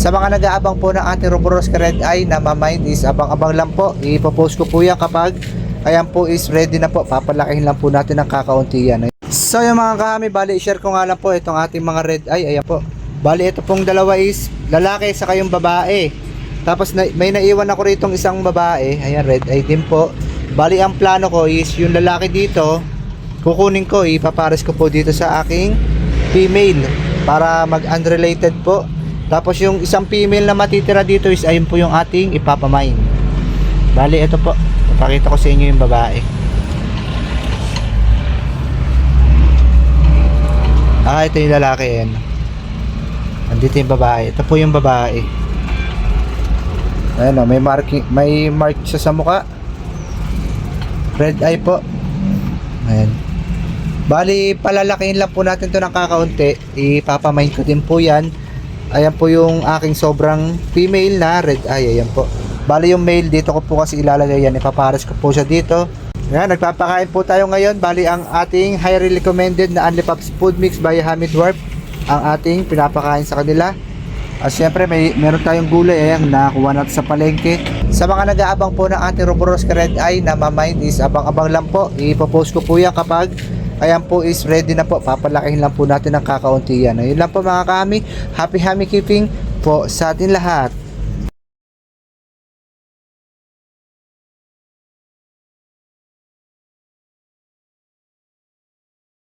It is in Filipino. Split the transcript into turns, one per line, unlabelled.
Sa mga nag-aabang po ng ating Roboros Red Eye na mamind is abang-abang lang po. Ipopost ko po yan kapag ayan po is ready na po. Papalakihin lang po natin ng kakaunti yan. So yung mga kahami, bali i-share ko nga lang po itong ating mga Red Eye. Ayan po. Bali ito pong dalawa is lalaki sa kayong babae. Tapos may naiwan ako rito isang babae. Ayan, Red Eye din po. Bali ang plano ko is yung lalaki dito kukunin ko, ipapares ko po dito sa aking female para mag-unrelated po. Tapos yung isang female na matitira dito is ayun po yung ating ipapamine. Bali ito po, ipakita ko sa inyo yung babae. Ito yung lalaki yan. Andito yung babae. Ito po yung babae. Ayan o, may mark siya sa mukha. Red Eye po. Ayan. Bali, palalakihin lang po natin to ng kakaunti. Ipapamine ko din po yan. Ayan po yung aking sobrang female na Red Eye. Ayan po. Bali yung male, dito ko po kasi ilalagay yan. Ipapares ko po siya dito. Ayan, nagpapakain po tayo ngayon. Bali, ang ating highly recommended na Only Pups Food Mix by Hamid Dwarf ang ating pinapakain sa kanila. At syempre, meron tayong gulay na nakuha natin sa palengke. Sa mga nag-aabang po ng ating Roboros Red Eye na mamind is abang-abang lang po. Ipopost ko po yan kapag ayan po is ready na po. Papalakihin lang po natin ng kakaunti yan. Ayun lang po mga kami. Happy keeping po sa atin lahat.